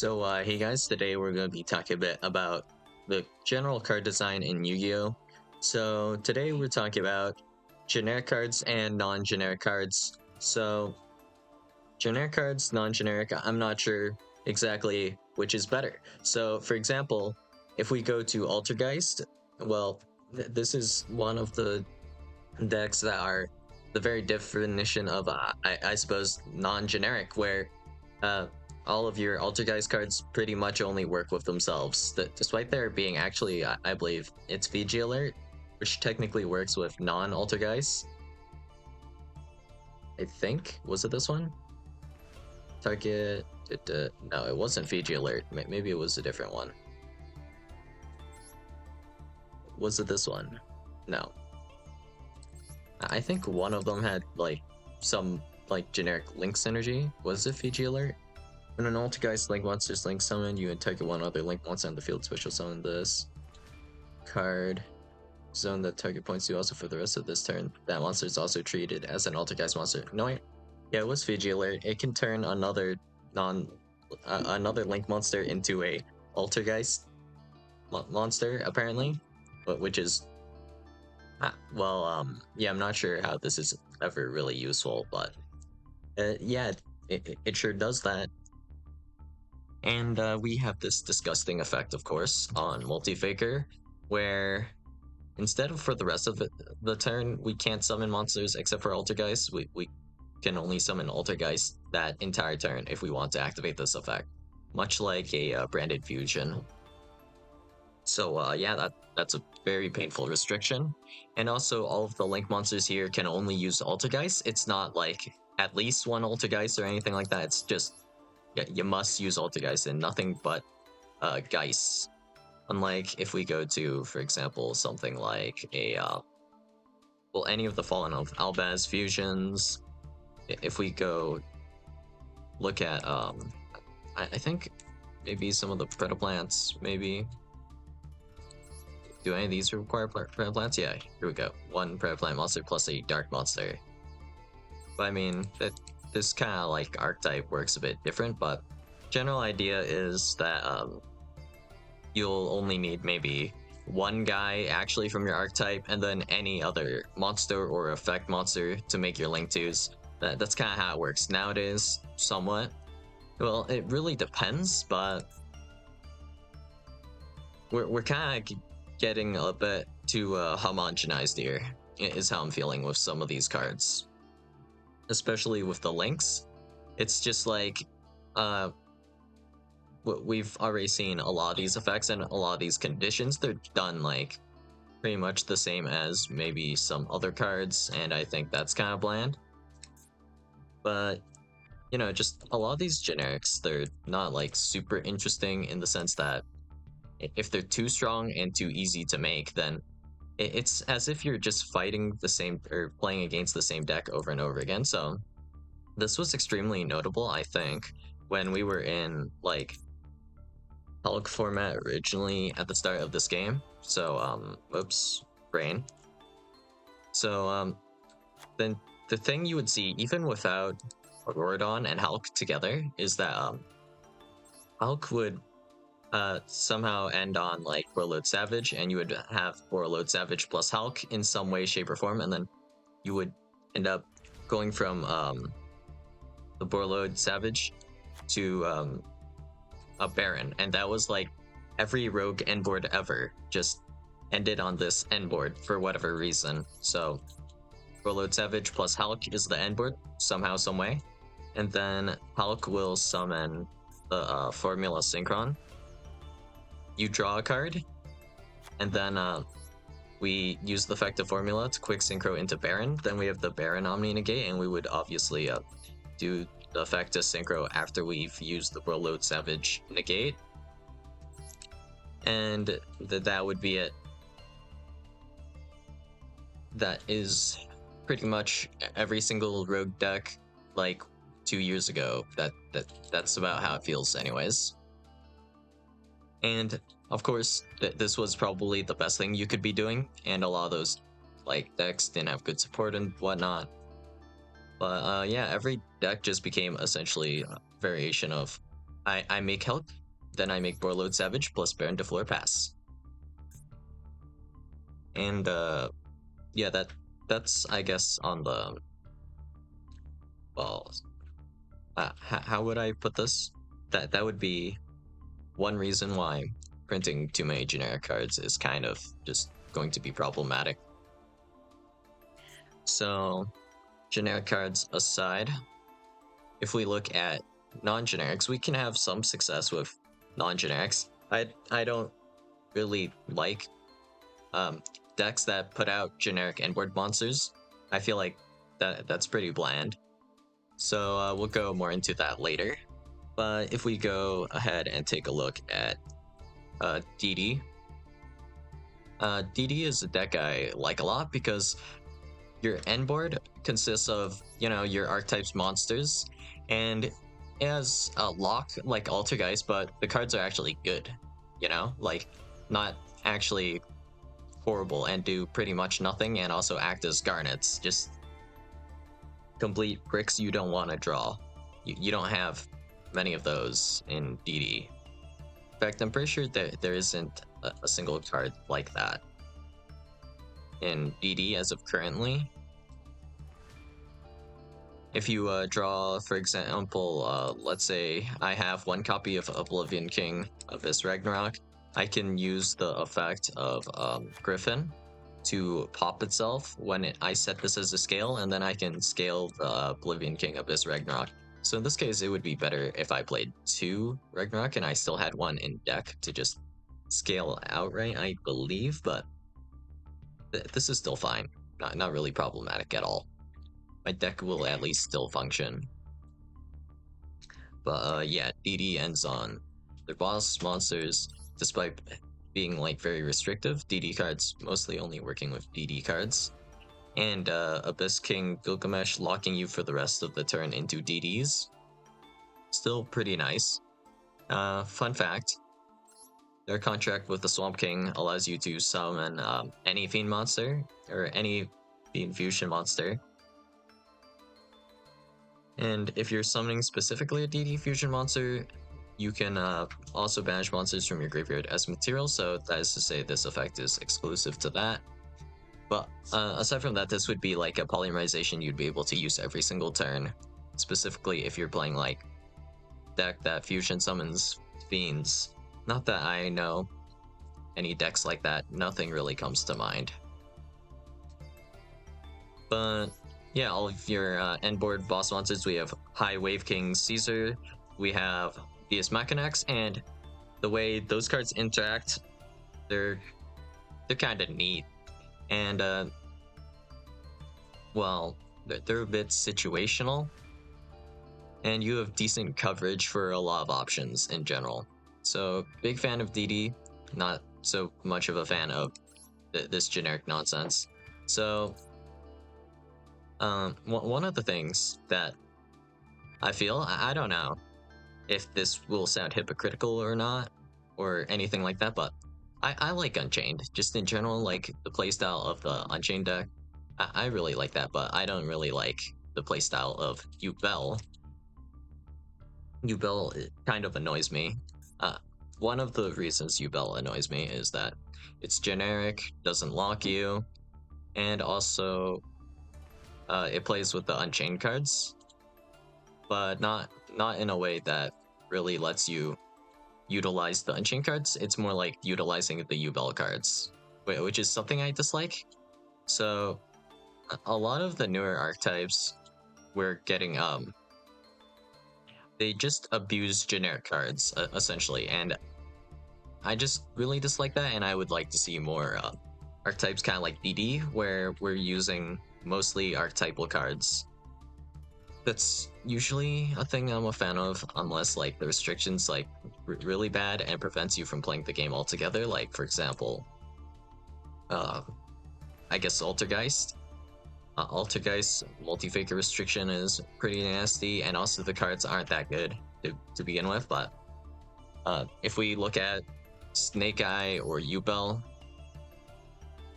Hey guys, today we're going to be talking a bit about the general card design in Yu-Gi-Oh! So today we're talking about generic cards and non-generic cards. Generic cards, non-generic, I'm not sure exactly which is better. So for example, if we go to Altergeist, well, this is one of the decks that are the very definition of, I suppose, non-generic, where uh, all of your Altergeist cards pretty much only work with themselves. Despite there being actually, I believe, it's VG Alert, which technically works with non-Altergeist. I think, was it this one? Target, no, it wasn't VG Alert. Maybe it was a different one. Was it this one? No. I think one of them had like some like generic link synergy. Was it Fiji Alert? When an Altergeist link monster's link summoned, you and target one other link monster on the field special summon this card. Zone that target points to. Also for the rest of this turn, that monster is also treated as an Altergeist monster. No, wait. Yeah, it was Fiji Alert. It can turn another another link monster into a Altergeist monster apparently, but which is yeah, I'm not sure how this is ever really useful, but yeah, it sure does that. And we have this disgusting effect, of course, on Multifaker, where instead of for the rest of the turn, we can't summon monsters except for Altergeist. We can only summon Altergeist that entire turn if we want to activate this effect, much like a branded fusion. So yeah, that's a very painful restriction. And also all of the link monsters here can only use Altergeist. It's not like at least one Altergeist or anything like that. It's just you must use Altergeist and nothing but Geist. Unlike if we go to, for example, something like a well, any of the Fallen of Albaz fusions. If we go look at I think maybe some of the Predaplants, maybe. Do any of these require Predaplants? Yeah, here we go. One Predaplant monster plus a Dark monster. But I mean, this kind of like archetype works a bit different, but general idea is that you'll only need maybe one guy actually from your archetype, and then any other monster or effect monster to make your link twos. That's kind of how it works nowadays, somewhat. Well, it really depends, but we're kind of getting a bit too homogenized here, is how I'm feeling with some of these cards. Especially with the links. It's just like, we've already seen a lot of these effects and a lot of these conditions. They're done like pretty much the same as maybe some other cards, and I think that's kind of bland. But, you know, just a lot of these generics, they're not like super interesting in the sense that if they're too strong and too easy to make, then it's as if you're just fighting the same or playing against the same deck over and over again. So this was extremely notable, I think, when we were in like Hulk format originally at the start of this game. So oops, brain. So then the thing you would see even without Auroradon and Hulk together is that Hulk would somehow end on like Warlord Savage, and you would have Warlord Savage plus Hulk in some way, shape, or form, and then you would end up going from the Warlord Savage to a Baron, and that was like every rogue end board ever just ended on this end board for whatever reason. So Warlord Savage plus Hulk is the end board somehow, some way, and then Hulk will summon the Formula Synchron. You draw a card, and then we use the effective formula to quick synchro into Baron. Then we have the Baron Omni negate, and we would obviously do the effective synchro after we've used the Warlord Savage negate. And that would be it. That is pretty much every single rogue deck like 2 years ago. That's about how it feels anyways. And of course, this was probably the best thing you could be doing, and a lot of those like decks didn't have good support and whatnot. But yeah, every deck just became essentially a variation of I make Help, then I make Borload Savage plus Baron de Fleur Pass. And yeah, that's I guess on the, well, how would I put this? That would be one reason why printing too many generic cards is kind of just going to be problematic. So, generic cards aside, if we look at non-generics, we can have some success with non-generics. I don't really like decks that put out generic inboard monsters. I feel like that's pretty bland. So we'll go more into that later. But if we go ahead and take a look at DD, DD is a deck I like a lot because your end board consists of, your archetypes monsters, and it has a lock like Altergeist, but the cards are actually good, like not actually horrible and do pretty much nothing, and also act as garnets, just complete bricks you don't want to draw. You don't have many of those in DD. In fact, I'm pretty sure that there isn't a single card like that in DD as of currently. If you draw, for example, let's say I have one copy of Oblivion King Abyss Ragnarok, I can use the effect of Griffin to pop itself when I set this as a scale, and then I can scale the Oblivion King Abyss Ragnarok. So in this case, it would be better if I played 2 Ragnarok and I still had one in deck to just scale outright, I believe, but this is still fine. Not really problematic at all. My deck will at least still function. But yeah, DD ends on their boss monsters, despite being like very restrictive. DD cards mostly only working with DD cards. And Abyss King Gilgamesh locking you for the rest of the turn into DDs. Still pretty nice. Fun fact, their contract with the Swamp King allows you to summon any Fiend monster, or any Fiend Fusion monster. And if you're summoning specifically a DD Fusion monster, you can also banish monsters from your graveyard as material, so that is to say this effect is exclusive to that. But aside from that, this would be like a polymerization you'd be able to use every single turn, specifically if you're playing like deck that fusion summons fiends. Not that I know any decks like that, nothing really comes to mind. But yeah, all of your end board boss monsters, we have High Wave King Caesar, we have Deus Machinax, and the way those cards interact, they're kind of neat. And well, they're a bit situational, and you have decent coverage for a lot of options in general. So big fan of DD, not so much of a fan of this generic nonsense. So one of the things that I feel, I don't know if this will sound hypocritical or not, or anything like that, but I like Unchained, just in general, like the playstyle of the Unchained deck. I really like that, but I don't really like the playstyle of Yubel. Yubel kind of annoys me. One of the reasons Yubel annoys me is that it's generic, doesn't lock you, and also it plays with the Unchained cards, but not in a way that really lets you utilize the Unchained cards. It's more like utilizing the Yubel cards, which is something I dislike. So a lot of the newer archetypes we're getting they just abuse generic cards essentially, and I just really dislike that, and I would like to see more archetypes kind of like DD, where we're using mostly archetypal cards. That's usually a thing I'm a fan of, unless like the restrictions like really bad and prevents you from playing the game altogether. Like for example, I guess Altergeist. Altergeist multi-faker restriction is pretty nasty, and also the cards aren't that good to begin with. But if we look at Snake Eye or Yubel,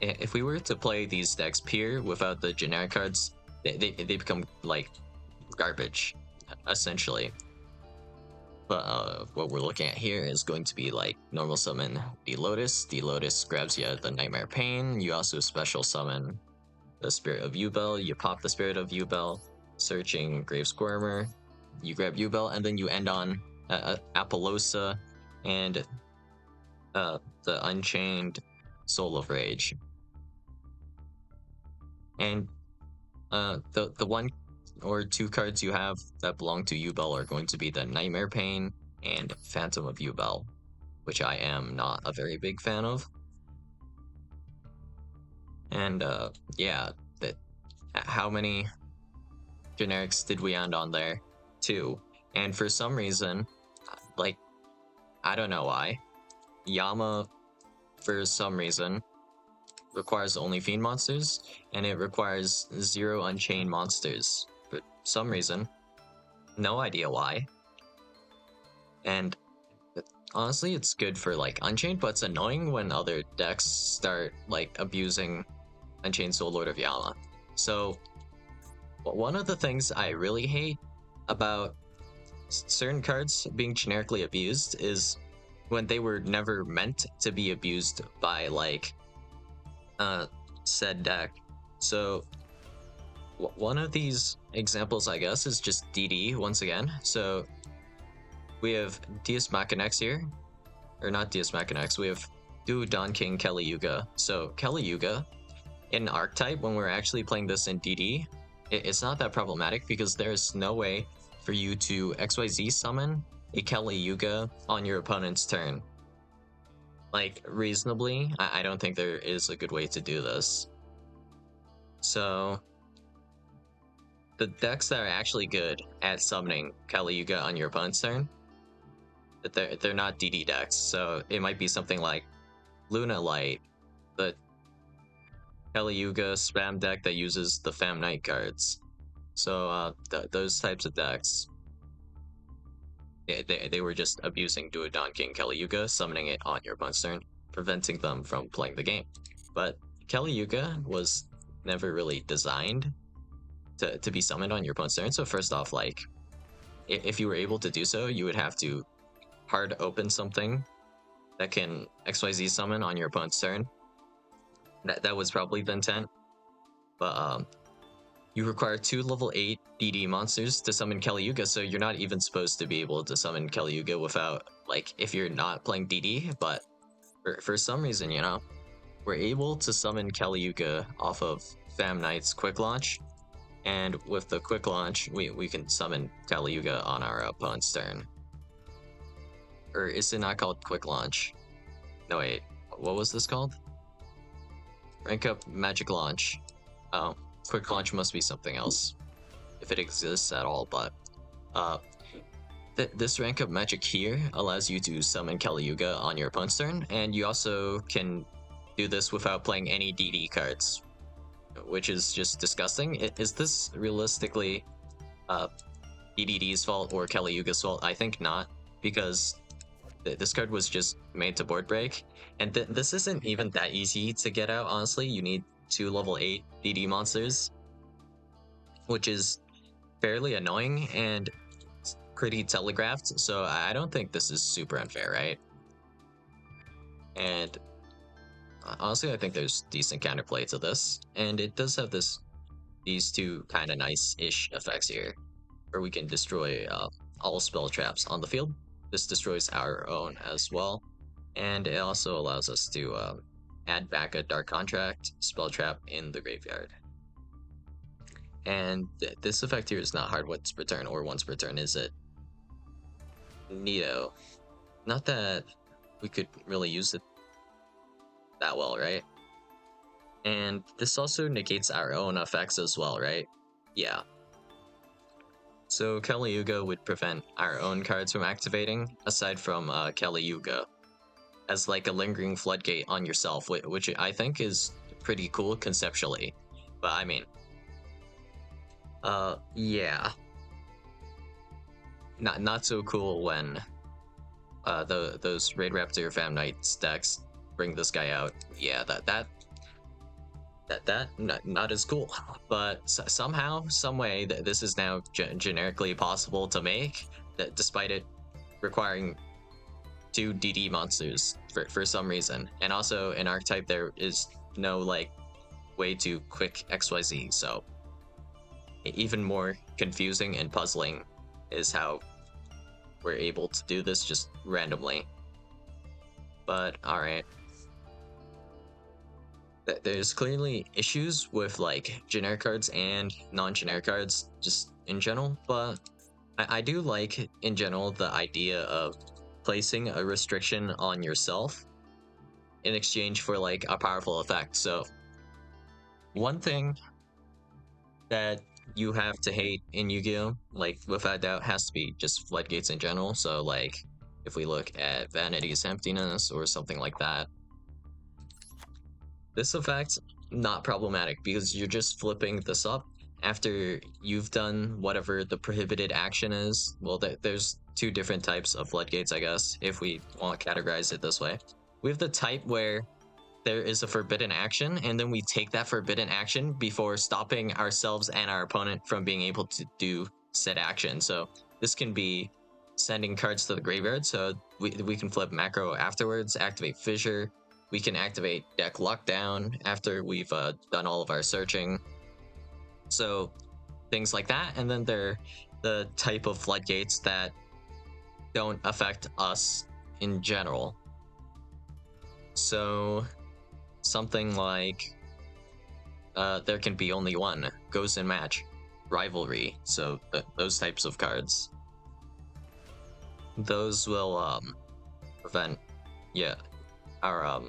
if we were to play these decks pure without the generic cards, they become like garbage, essentially. But what we're looking at here is going to be like normal summon the Lotus. The Lotus grabs you the Nightmare Pain. You also special summon the Spirit of Yubel. You pop the Spirit of Yubel, searching Grave Squirmer. You grab Yubel, and then you end on Apollosa and the Unchained Soul of Rage. And the one or two cards you have that belong to Yubel are going to be the Nightmare Pain and Phantom of Yubel, which I am not a very big fan of. And yeah, that how many generics did we end on there? 2. And for some reason, like, I don't know why, Yama, for some reason, requires only Fiend monsters, and it requires 0 Unchained monsters. For some reason. No idea why. And honestly, it's good for like Unchained, but it's annoying when other decks start like abusing Unchained Soul Lord of Yama. So one of the things I really hate about certain cards being generically abused is when they were never meant to be abused by like said deck. So one of these examples, I guess, is just DD once again. So we have Deus Machinex here, or not Deus Machinex, we have Don King Kelly Yuga. So Kelly Yuga, in Archetype, when we're actually playing this in DD, it's not that problematic because there's no way for you to XYZ summon a Kelly Yuga on your opponent's turn. Like, reasonably, I don't think there is a good way to do this. So the decks that are actually good at summoning Kelly Yuga on your opponent's turn, they're not DD decks. So it might be something like Luna Light, the Kelly Yuga spam deck that uses the Fam Knight cards. So those types of decks, they were just abusing Duodon King Kelly Yuga, summoning it on your opponent's turn, preventing them from playing the game. But Kelly Yuga was never really designed to be summoned on your opponent's turn. So first off, like, if you were able to do so, you would have to hard open something that can XYZ summon on your opponent's turn. That was probably the intent. But you require 2 level 8 DD monsters to summon Kelly Yuga, so you're not even supposed to be able to summon Kelly Yuga without, like, if you're not playing DD, but for some reason, you know, we're able to summon Kelly Yuga off of Fam Knight's quick launch, and with the quick launch, we can summon Kelly Yuga on our opponent's turn. Or is it not called quick launch? No, wait, what was this called? Rank up magic launch. Oh, quick launch must be something else, if it exists at all. But this rank up magic here allows you to summon Kelly Yuga on your opponent's turn, and you also can do this without playing any DD cards, which is just disgusting. Is this realistically DDD's fault or Kelly Yuga's fault? I think not, because this card was just made to board break, and this isn't even that easy to get out, honestly. You need 2 level 8 DD monsters, which is fairly annoying and pretty telegraphed, so I don't think this is super unfair, right? And honestly, I think there's decent counterplay to this, and it does have these 2 kind of nice-ish effects here, where we can destroy all spell traps on the field. This destroys our own as well, and it also allows us to add back a Dark Contract spell trap in the graveyard. And this effect here is not hard once per turn or once per turn, is it? Neato. Not that we could really use it that well, right? And this also negates our own effects as well, right? Yeah. So Kelly Yuga would prevent our own cards from activating, aside from Kelly Yuga, as like a lingering floodgate on yourself, which I think is pretty cool conceptually. But I mean, yeah, not so cool when those Raid Raptor Fam Knight stacks bring this guy out. Yeah, not as cool. But somehow, some way, this is now generically possible to make, that despite it requiring 2 DD monsters for some reason. And also in archetype there is no like way to quick XYZ, so even more confusing and puzzling is how we're able to do this just randomly. But alright. There's clearly issues with like generic cards and non-generic cards just in general, but I do like in general the idea of placing a restriction on yourself in exchange for like a powerful effect. So one thing that you have to hate in Yu-Gi-Oh, like without doubt, has to be just floodgates in general. So like if we look at Vanity's Emptiness or something like that, this effect not problematic because you're just flipping this up after you've done whatever the prohibited action is. Well, there's two different types of floodgates, I guess, if we want to categorize it this way. We have the type where there is a forbidden action, and then we take that forbidden action before stopping ourselves and our opponent from being able to do said action. So this can be sending cards to the graveyard, so we can flip macro afterwards, activate Fissure. We can activate deck lockdown after we've done all of our searching. So things like that. And then they're the type of floodgates that don't affect us in general. So something like there can be only one, goes in match, rivalry. So those types of cards. Those will prevent, our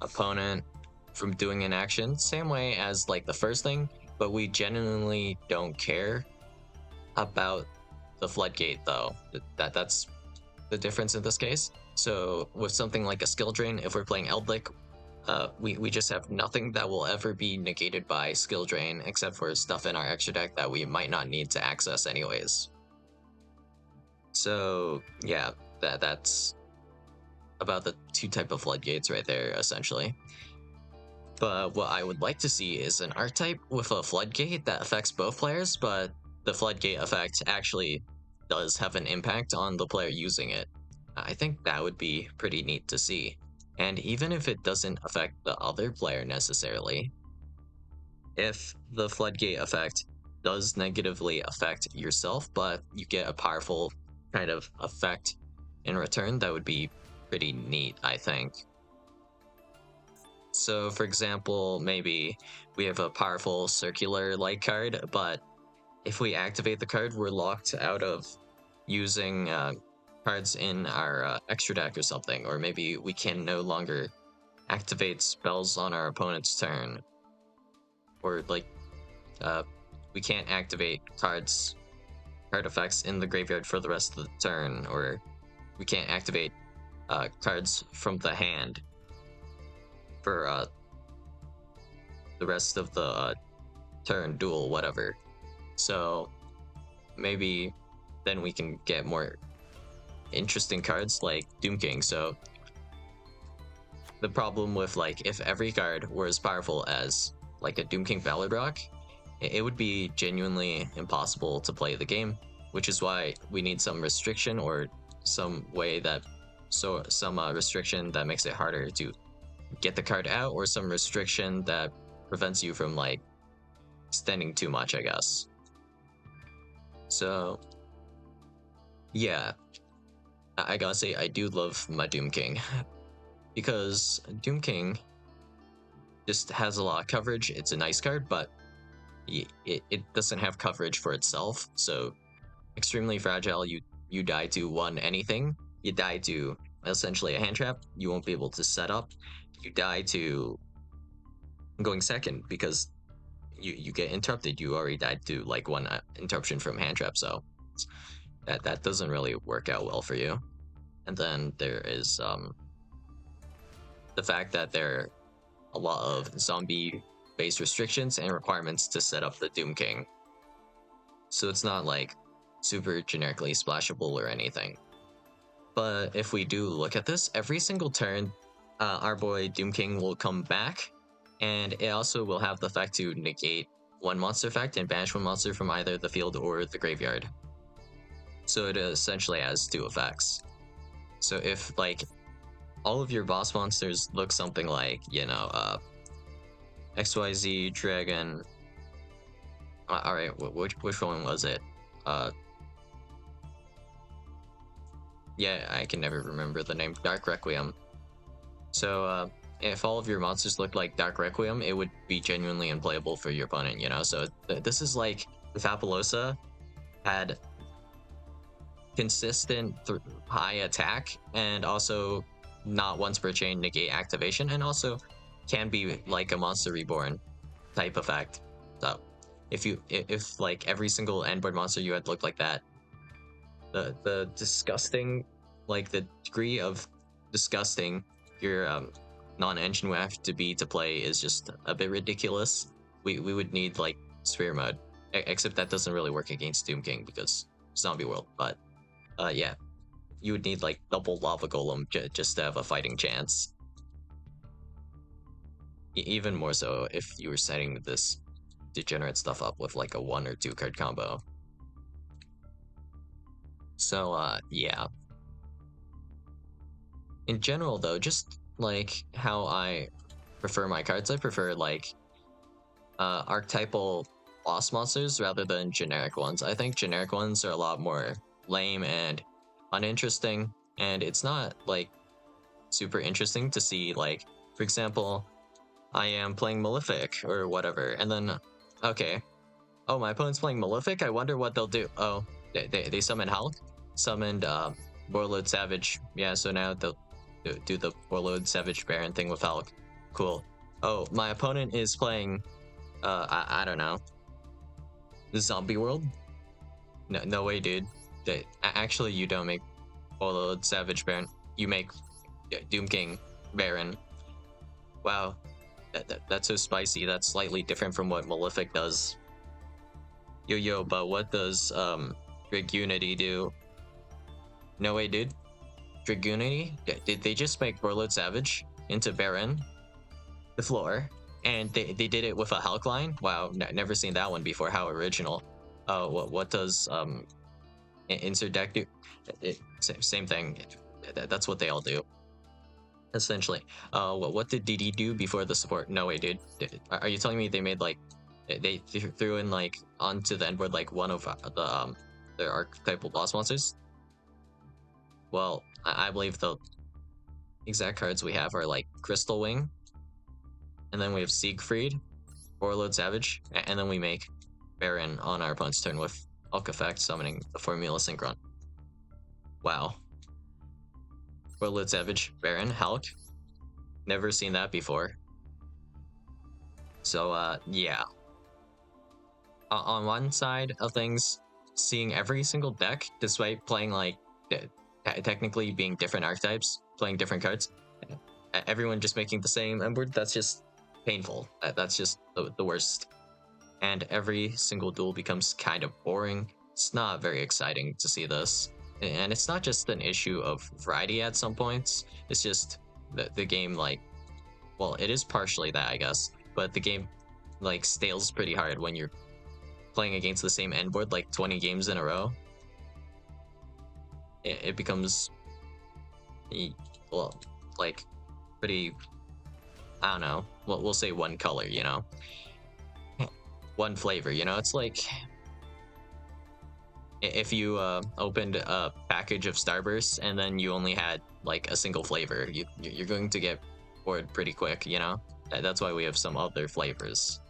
opponent from doing an action, same way as like the first thing, but we genuinely don't care about the floodgate though. That's the difference in this case. So with something like a skill drain, if we're playing Eldlik, we just have nothing that will ever be negated by skill drain except for stuff in our extra deck that we might not need to access anyways. So yeah, that's about the two type of floodgates right there essentially. But what I would like to see is an archetype with a floodgate that affects both players, but the floodgate effect actually does have an impact on the player using it. I think that would be pretty neat to see. And even if it doesn't affect the other player necessarily, if the floodgate effect does negatively affect yourself, but you get a powerful kind of effect in return, that would be pretty neat, I think. So for example, maybe we have a powerful circular light card, but if we activate the card, we're locked out of using cards in our extra deck or something, or maybe we can no longer activate spells on our opponent's turn, or like we can't activate card effects in the graveyard for the rest of the turn, or we can't activate cards from the hand for the rest of the turn, duel, whatever. So maybe then we can get more interesting cards like Doom King. So the problem with like if every card were as powerful as like a Doom King Ballad Rock, it would be genuinely impossible to play the game, which is why we need some restriction or some way that some restriction that makes it harder to get the card out, or some restriction that prevents you from like extending too much, I guess. So yeah, I gotta say I do love my Doom King because Doom King just has a lot of coverage. It's a nice card, but it doesn't have coverage for itself, so extremely fragile. You die to one anything, you die to essentially a hand trap, you won't be able to set up, you die to going second because you get interrupted. You already died to like one interruption from hand trap, so that doesn't really work out well for you. And then there is the fact that there are a lot of zombie based restrictions and requirements to set up the Doom King, so it's not like super generically splashable or anything. But if we do look at this, every single turn our boy Doom King will come back, and it also will have the effect to negate one monster effect and banish one monster from either the field or the graveyard. So it essentially has two effects. So if like all of your boss monsters look something like, XYZ Dragon. All right, which one was it? Uh, yeah, I can never remember the name. Dark Requiem. So if all of your monsters look like Dark Requiem, it would be genuinely unplayable for your opponent. So this is like if Apollosa had consistent high attack and also not once per chain negate activation, and also can be like a Monster Reborn type effect. So if like every single endboard monster you had looked like that, the disgusting, like the degree of disgusting your non-engine would have to be to play is just a bit ridiculous. We would need like Sphere mode, except that doesn't really work against Doom King because Zombie World. But yeah, you would need like double Lava Golem just to have a fighting chance. Even more so if you were setting this degenerate stuff up with like a 1 or 2 card combo. So yeah. In general though, just like how I prefer my cards, I prefer like archetypal boss monsters rather than generic ones. I think generic ones are a lot more lame and uninteresting, and it's not like super interesting to see, like, for example, I am playing Malefic or whatever, and then okay, oh, my opponent's playing Malefic, I wonder what they'll do. Oh, they summon Hulk, summoned Warlord Savage. Yeah, so now they'll do the Warlord Savage Baron thing with Hulk. Cool. Oh, my opponent is playing I don't know, the Zombie World. No way, dude. Actually, you don't make Warlord Savage Baron. You make Doom King Baron. Wow, that's so spicy. That's slightly different from what Malefic does. Yo, but what does Dragunity do? No way, dude. Dragunity? Did they just make Warlord Savage into Baron? The floor. And they did it with a Hulk line? Wow, never seen that one before. How original. Oh, what does insert deck do? Same thing. That's what they all do, essentially. What did DD do before the support? No way, dude. Are you telling me they made like they threw in like onto the end board like one of the their archetypal boss monsters? Well, I believe the exact cards we have are like Crystal Wing, and then we have Siegfried, Warlord Savage, and then we make Baron on our opponent's turn with Hulk Effect, summoning the Formula Synchron. Wow. Warlord Savage, Baron, Hulk. Never seen that before. So, yeah. On one side of things, seeing every single deck, despite playing like technically being different archetypes, playing different cards, everyone just making the same Ember, that's just painful. That's just the worst. And every single duel becomes kind of boring. It's not very exciting to see this. And it's not just an issue of variety at some points, it's just the game, like, well, it is partially that, I guess, but the game like stales pretty hard when you're playing against the same end board like 20 games in a row. It becomes, well, like pretty, I don't know, we'll say one color, one flavor, it's like if you opened a package of Starburst and then you only had like a single flavor, you're going to get bored pretty quick, that's why we have some other flavors.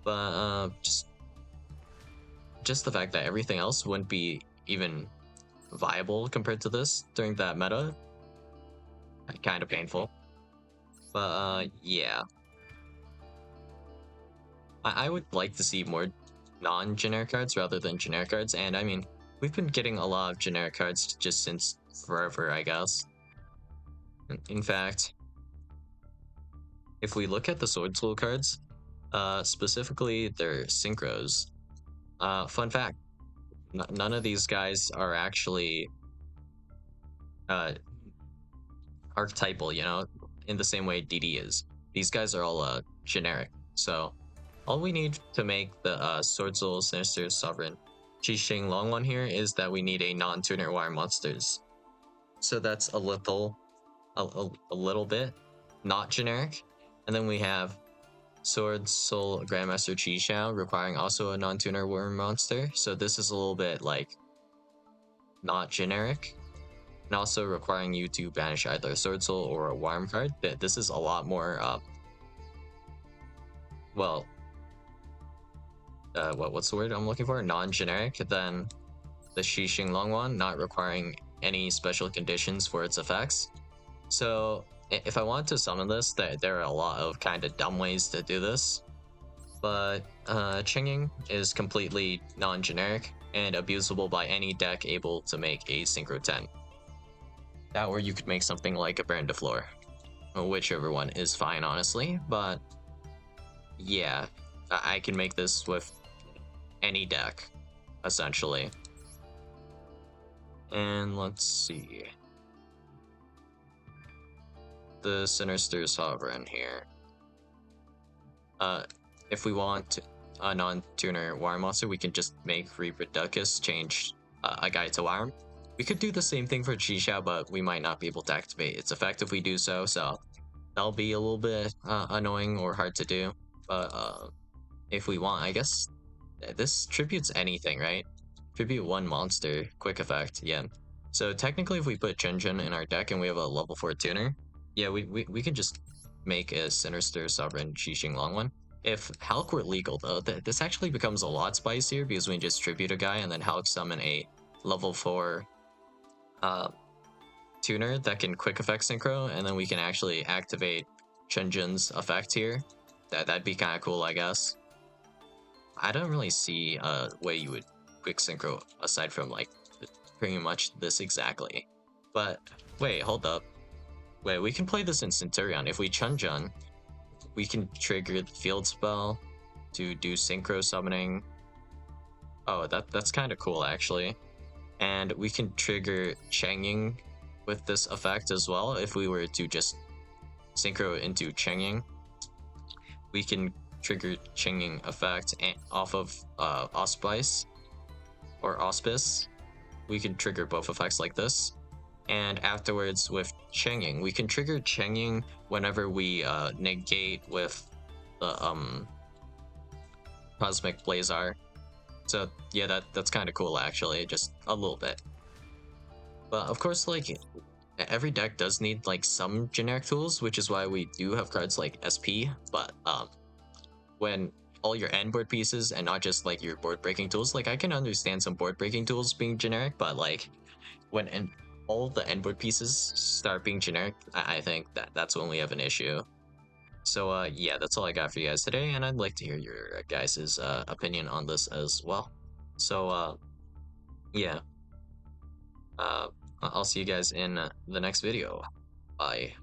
But just the fact that everything else wouldn't be even viable compared to this during that meta, kind of painful. But yeah, I would like to see more non-generic cards rather than generic cards, and I mean, we've been getting a lot of generic cards just since forever, I guess. In fact, if we look at the Sword School cards, specifically their synchros, fun fact, none of these guys are actually archetypal, in the same way DD is. These guys are all generic. So all we need to make the Sword Soul Sinister Sovereign Qixing long one here is that we need a non-tuner wire monsters. So that's a little bit not generic. And then we have Sword Soul Grandmaster Chi requiring also a non-tuner worm monster. So this is a little bit like not generic. And also requiring you to banish either a Sword Soul or a Worm card. This is a lot more well, what's the word I'm looking for? Non-generic than the Xixing Long one, not requiring any special conditions for its effects. So if I want to summon this, there are a lot of kind of dumb ways to do this. But Chinging is completely non-generic and abusable by any deck able to make a Synchro 10. That or you could make something like a Brand of Floor. Whichever one is fine, honestly. But yeah, I can make this with any deck, essentially. And let's see. The Sinister Sovereign here. If we want a non-tuner Wire Monster, we can just make Reproducus change a guy to Wire. We could do the same thing for Chi, but we might not be able to activate its effect if we do so, so that'll be a little bit annoying or hard to do. But if we want, I guess this tributes anything, right? Tribute one monster, quick effect, yeah. So technically if we put Junjun in our deck and we have a level 4 tuner, yeah, we can just make a Sinister Sovereign Qixing Long one. If Hulk were legal though, this actually becomes a lot spicier because we can just tribute a guy and then Hulk summon a level 4 tuner that can quick effect synchro, and then we can actually activate Chunjun's effect here. That'd be kind of cool, I guess. I don't really see a way you would quick synchro aside from like pretty much this exactly. But wait, hold up. Wait, we can play this in Centurion. If we Chunjun, we can trigger the field spell to do synchro summoning. Oh, that's kind of cool actually. And we can trigger Changying with this effect as well. If we were to just synchro into Changying, we can trigger Changying effect off of Auspice or Auspice. We can trigger both effects like this. And afterwards with Changying, we can trigger Changying whenever we negate with the Cosmic Blazar. So yeah, that's kind of cool actually, just a little bit. But of course, like every deck does need like some generic tools, which is why we do have cards like SP. But when all your end board pieces and not just like your board breaking tools, like I can understand some board breaking tools being generic, but like when all the end board pieces start being generic, I think that's when we have an issue. So yeah, that's all I got for you guys today, and I'd like to hear your guys' opinion on this as well. So yeah, I'll see you guys in the next video. Bye.